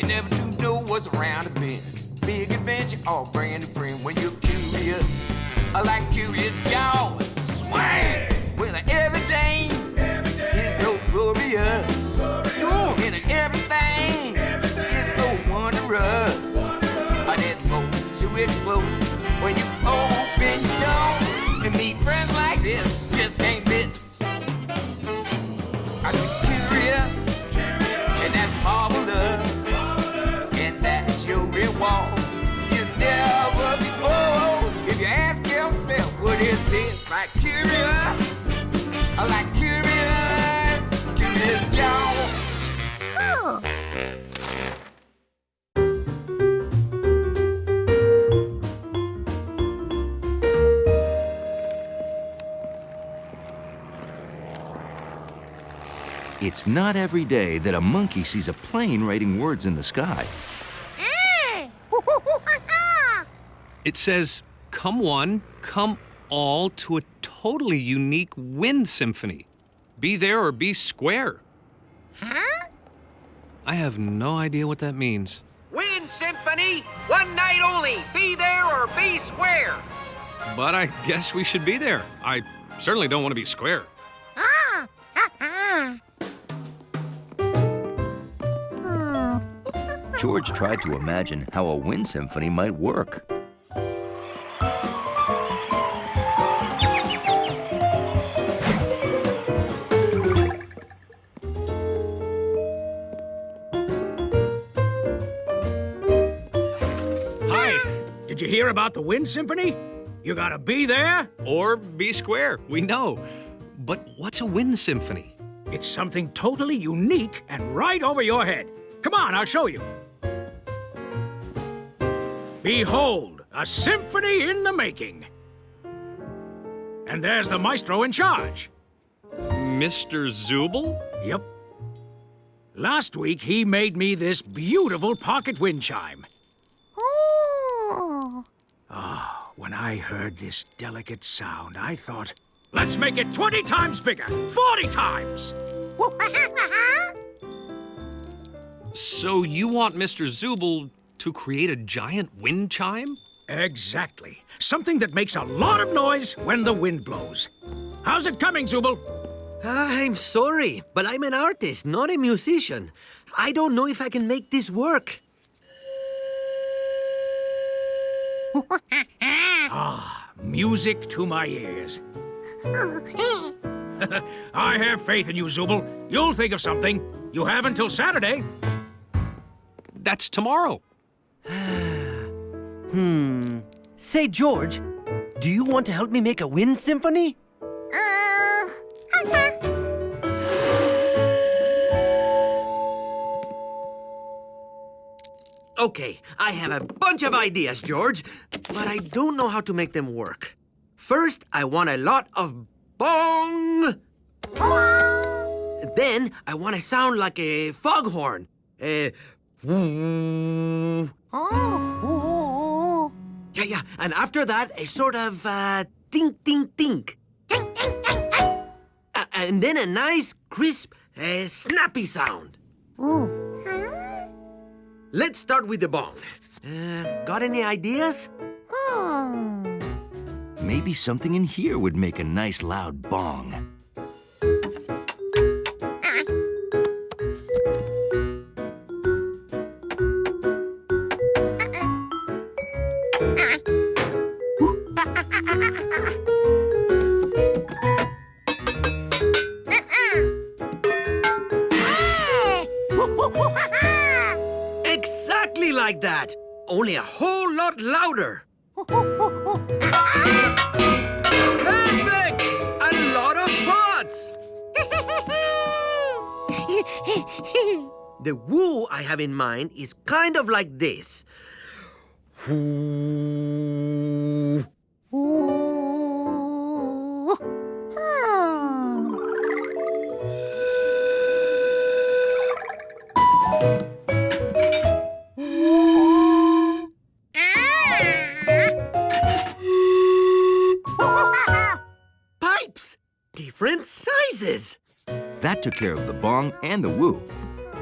You never do know what's around the bend. Big adventure or brand new friend when you're curious. I like curious jaws. Swing! Well, everything is so glorious. Sure. And everything is so wondrous. There's more to explode when you open your door and meet friends like this. Just can't miss. I get curious, and that's marvelous. And that's your reward. You never be old if you ask yourself, what is this? Like curious, I like curious George. Oh. It's not every day that a monkey sees a plane writing words in the sky. It says, come one, come all to a totally unique wind symphony. Be there or be square. Huh? I have no idea what that means. Wind Symphony, one night only. Be there or be square. But I guess we should be there. I certainly don't want to be square. Ah. George tried to imagine how a wind symphony might work. Did you hear about the Wind Symphony? You gotta be there. Or be square, we know. But what's a wind symphony? It's something totally unique and right over your head. Come on, I'll show you. Behold, a symphony in the making. And there's the maestro in charge. Mr. Zubel? Yep. Last week, he made me this beautiful pocket wind chime. When I heard this delicate sound, I thought, let's make it 20 times bigger, 40 times! So you want Mr. Zubel to create a giant wind chime? Exactly. Something that makes a lot of noise when the wind blows. How's it coming, Zubel? I'm sorry, but I'm an artist, not a musician. I don't know if I can make this work. Music to my ears. I have faith in you, Zubel. You'll think of something. You have until Saturday. That's tomorrow. Say, George, do you want to help me make a wind symphony? Okay, I have a bunch of ideas, George, but I don't know how to make them work. First, I want a lot of bong. Then, I want to sound like a foghorn. Yeah, and after that, a sort of tink, tink, tink. And then a nice, crisp, snappy sound. Let's start with the bong. Got any ideas? Maybe something in here would make a nice loud bong. Exactly like that, only a whole lot louder. Perfect! A lot of pots! The woo I have in mind is kind of like this. Pipes! Different sizes! That took care of the bong and the woo.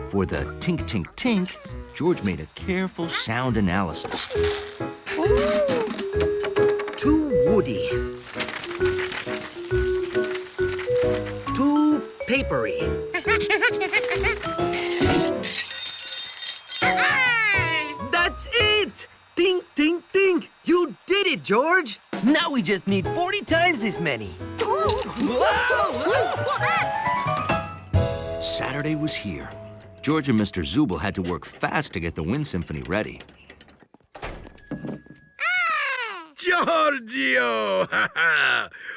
For the tink, tink, tink, George made a careful sound analysis. Too woody. Too papery. That's it! Ding, ding, ding! You did it, George! Now we just need 40 times this many. Saturday was here. George and Mr. Zubel had to work fast to get the Wind Symphony ready. Giorgio!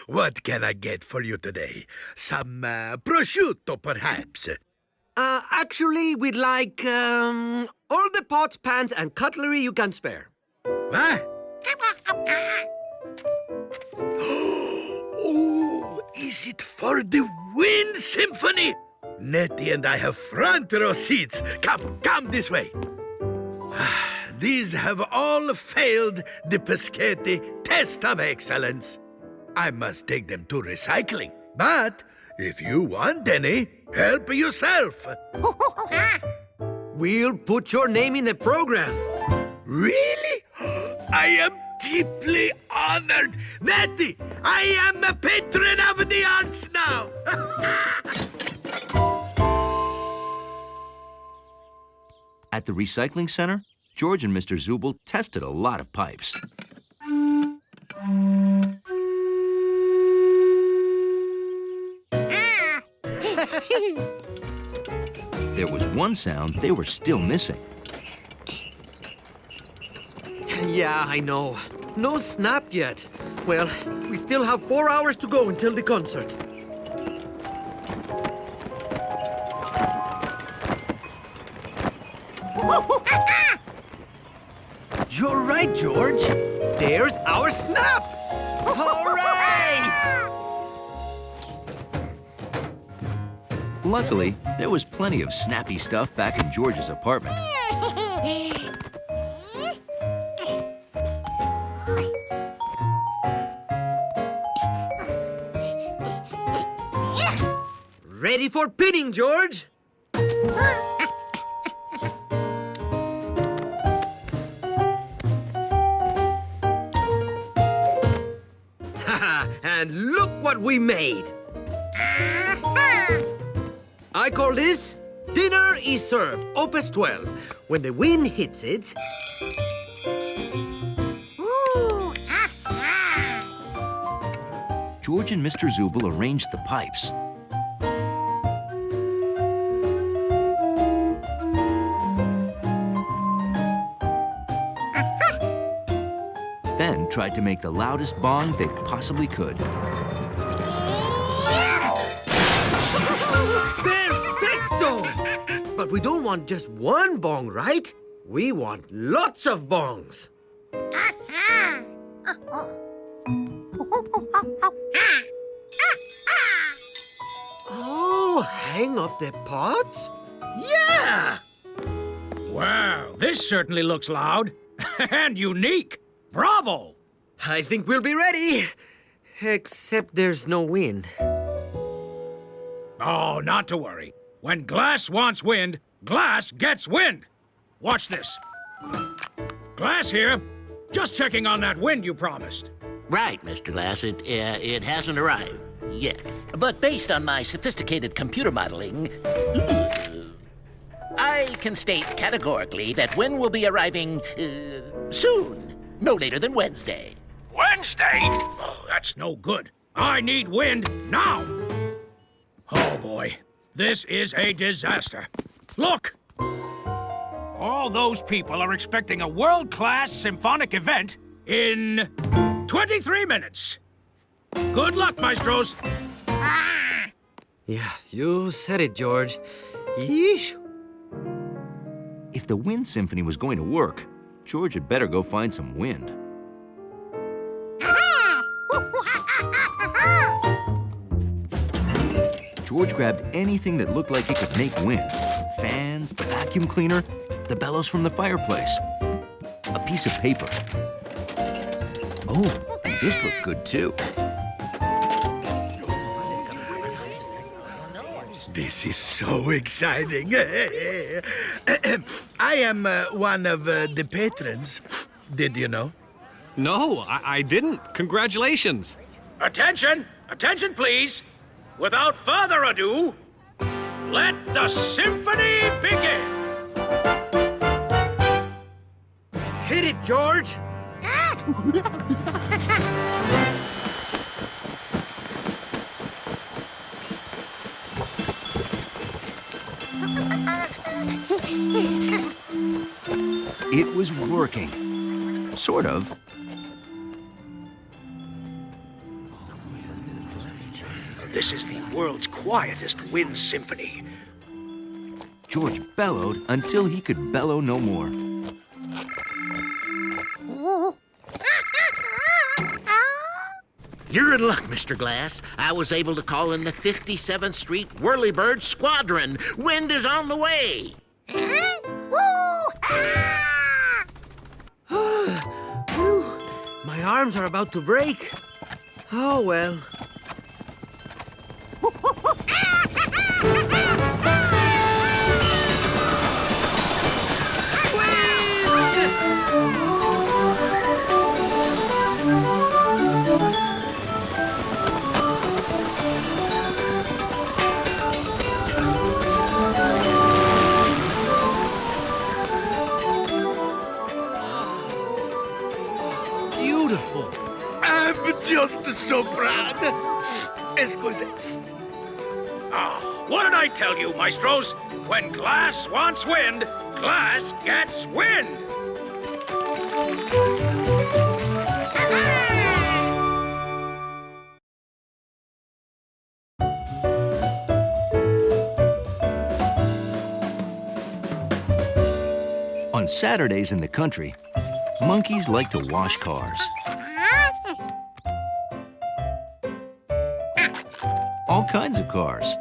What can I get for you today? Some prosciutto, perhaps? Actually, we'd like, all the pots, pans, and cutlery you can spare. What? Oh, is it for the Wind Symphony? Nettie and I have front row seats. Come this way. These have all failed the Peschetti test of excellence. I must take them to recycling. But if you want any, help yourself. We'll put your name in the program. Really? I am deeply honored. Nettie, I am a patron of the arts now. At the recycling center, George and Mr. Zubel tested a lot of pipes. There was one sound they were still missing. Yeah, I know. No snap yet. Well, we still have 4 hours to go until the concert. You're right, George. There's our snap. All right! Luckily, there was plenty of snappy stuff back in George's apartment. Ready for pinning, George? And look what we made. I call this Dinner is Served, Opus 12. When the wind hits it... George and Mr. Zubel arranged the pipes. Then tried to make the loudest bong they possibly could. Perfecto! But we don't want just one bong, right? We want lots of bongs. Oh, hang up the pots? Yeah! Wow, this certainly looks loud and unique. Bravo! I think we'll be ready. Except there's no wind. Oh, not to worry. When glass wants wind, glass gets wind. Watch this. Glass here. Just checking on that wind you promised. Right, Mr. Glass. It hasn't arrived yet. But based on my sophisticated computer modeling, I can state categorically that wind will be arriving soon. No later than Wednesday. Wednesday? Oh, that's no good. I need wind now. Oh, boy. This is a disaster. Look! All those people are expecting a world-class symphonic event in 23 minutes. Good luck, maestros. Yeah, you said it, George. Yeesh. If the Wind Symphony was going to work, George had better go find some wind. George grabbed anything that looked like it could make wind. Fans, the vacuum cleaner, the bellows from the fireplace. A piece of paper. Oh, and this looked good too. This is so exciting. I am one of the patrons. Did you know? No, I didn't. Congratulations. Attention! Attention, please! Without further ado, let the symphony begin! Hit it, George! It was working. Sort of. This is the world's quietest wind symphony. George bellowed until he could bellow no more. You're in luck, Mr. Glass. I was able to call in the 57th Street Whirlybird Squadron. Wind is on the way. My arms are about to break. Oh, well. Beautiful. I'm just so proud. Excuse. What did I tell you, maestros? When glass wants wind, glass gets wind! On Saturdays in the country, monkeys like to wash cars. All kinds of cars.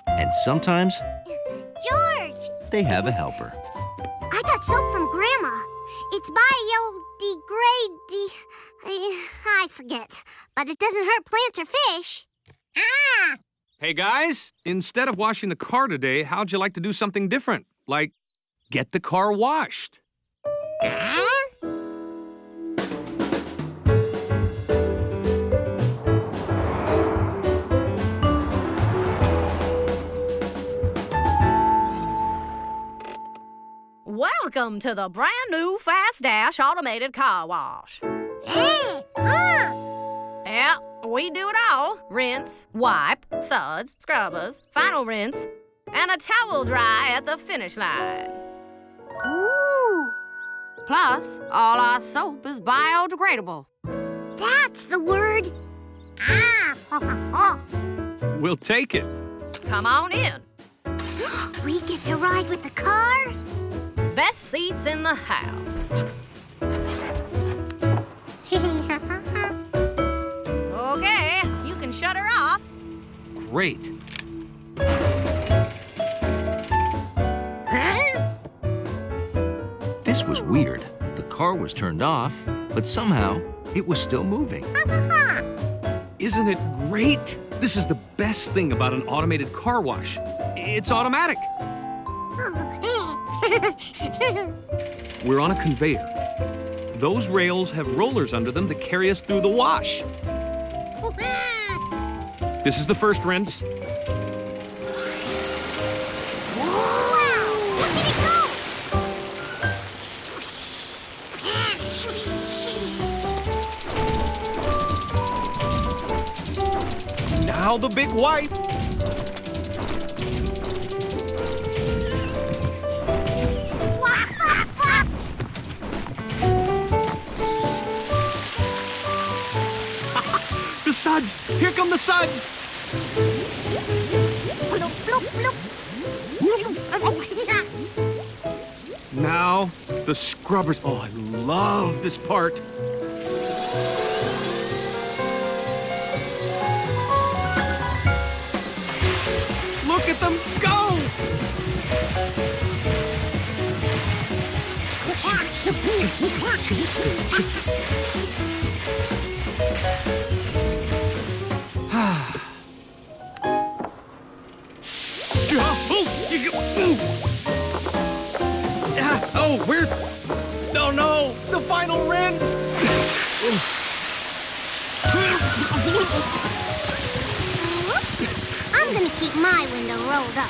And sometimes George, they have a helper. I got soap from Grandma. It's I forget. But it doesn't hurt plants or fish. Ah! Hey, guys, instead of washing the car today, how'd you like to do something different? Like, get the car washed. Welcome to the brand new Fast Dash automated car wash. Yeah, we do it all. Rinse, wipe, suds, scrubbers, final rinse, and a towel dry at the finish line. Ooh, Plus, all our soap is biodegradable. that's the word. Ah! We'll take it. Come on in. We get to ride with the car? Best seats in the house. Okay, you can shut her off. Great. This was weird. The car was turned off, but somehow it was still moving. Isn't it great? This is the best thing about an automated car wash. It's automatic. We're on a conveyor. Those rails have rollers under them that carry us through the wash. This is the first rinse. Now the big wipe. The suds! Here come the suds! Now, the scrubbers. Oh, I love this part. Look at them go! Oh, we're... Oh, no! The final rinse! Whoops. I'm gonna keep my window rolled up.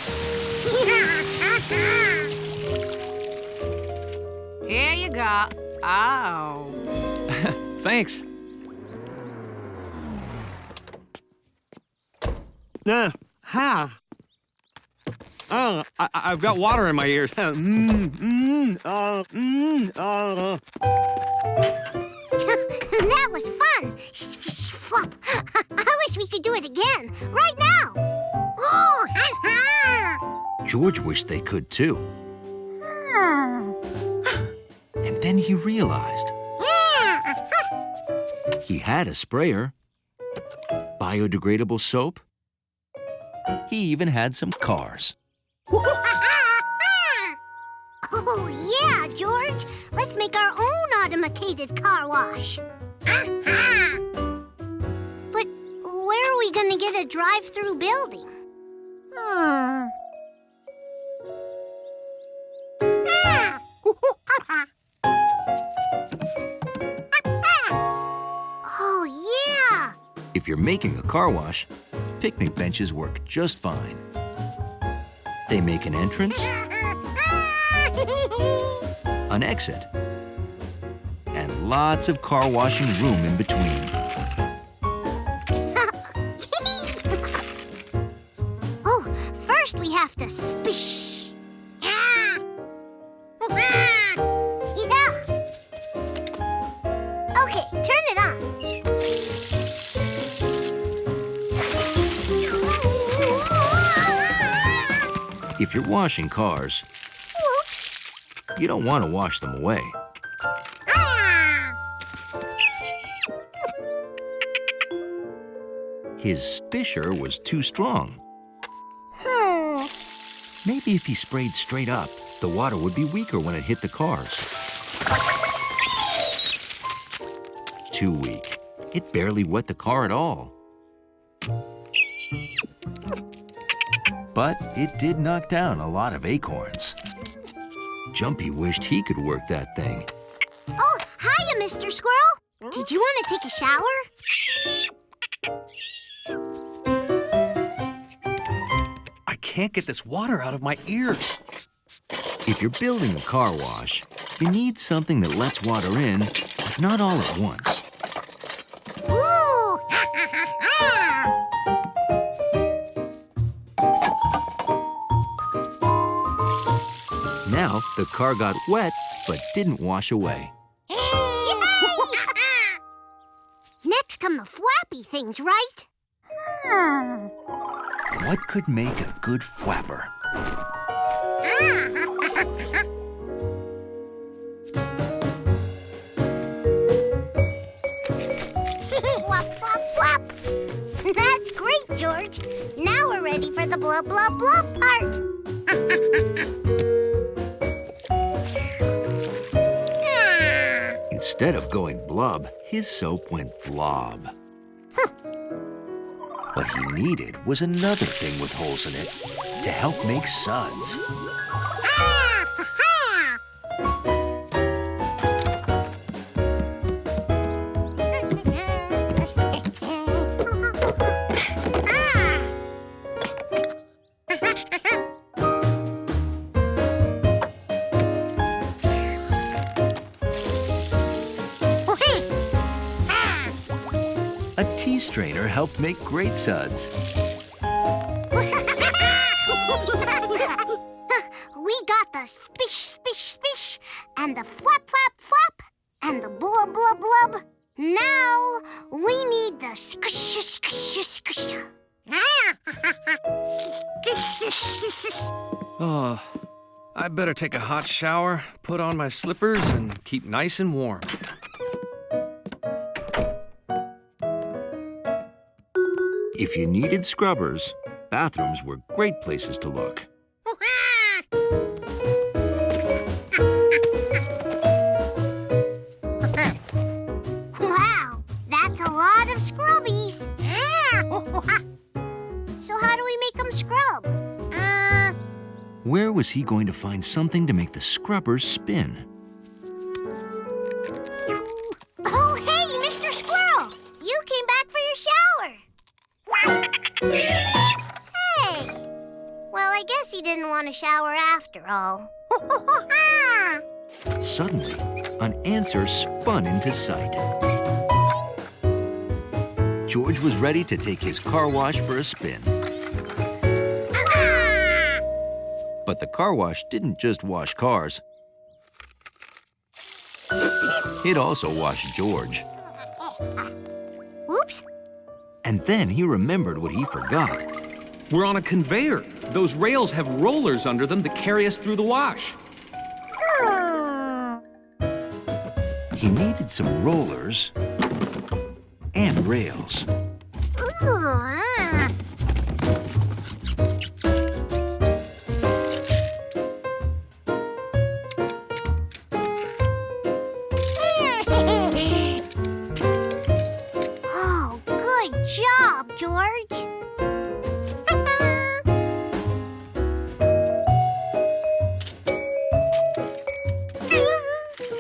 Here you go. Oh. Thanks. I've got water in my ears. That was fun. Flop. I wish we could do it again. Right now. George wished they could too. And then he realized he had a sprayer, biodegradable soap. He even had some cars. Oh, yeah, George. Let's make our own automated car wash. But where are we going to get a drive-through building? Oh, yeah. If you're making a car wash, picnic benches work just fine. They make an entrance, an exit, and lots of car washing room in between. Oh, first we have to spish. Yeah. Okay, turn it on. If you're washing cars, Whoops. you don't want to wash them away. His spisher was too strong. Maybe if he sprayed straight up, the water would be weaker when it hit the cars. Too weak. It barely wet the car at all. But it did knock down a lot of acorns. Jumpy wished he could work that thing. Oh, hiya, Mr. Squirrel. Did you want to take a shower? I can't get this water out of my ears. If you're building a car wash, you need something that lets water in, but not all at once. Ooh. Now the car got wet, but didn't wash away. Next come the flappy things, right? What could make a good flapper? Flop, flop, flop. That's great, George. Now we're ready for the blub, blub, blub part. Instead of going blub, his soap went blob. What he needed was another thing with holes in it to help make suds. A tea strainer helped make great suds. We got the spish, spish, spish, and the flap, flap, flap, and the blub, blub, blub. Now we need the squish, squish, squish. Oh, I better take a hot shower, put on my slippers, and keep nice and warm. If you needed scrubbers, bathrooms were great places to look. Wow, that's a lot of scrubbies. So how do we make them scrub? where was he going to find something to make the scrubbers spin? Oh, hey, Mr. Squirrel! You came back for your shower. Hey! Well, I guess he didn't want to shower after all. Suddenly, an answer spun into sight. George was ready to take his car wash for a spin. But the car wash didn't just wash cars. It also washed George. Oops. And then he remembered what he forgot. We're on a conveyor. Those rails have rollers under them that carry us through the wash. He needed some rollers and rails. Oh, good job, George.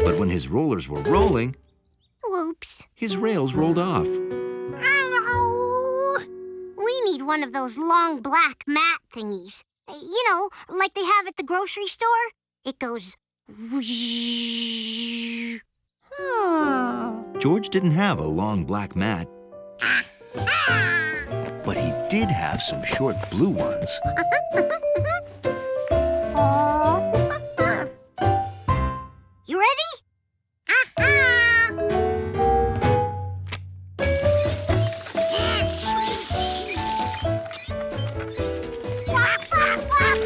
But when his rollers were rolling, Whoops. his rails rolled off. We need one of those long black mat thingies. You know, like they have at the grocery store. It goes whoosh. George didn't have a long black mat, but he did have some short blue ones. You ready? Flop, flop, flop.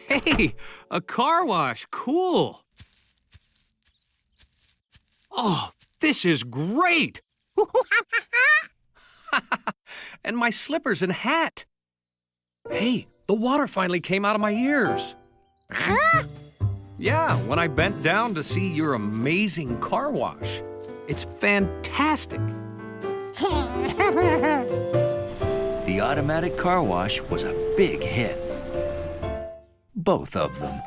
Hey, a car wash. Cool. Oh, this is great. And my slippers and hat. Hey, the water finally came out of my ears. Yeah, when I bent down to see your amazing car wash. It's fantastic. The automatic car wash was a big hit. Both of them.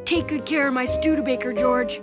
Take good care of my Studebaker, George.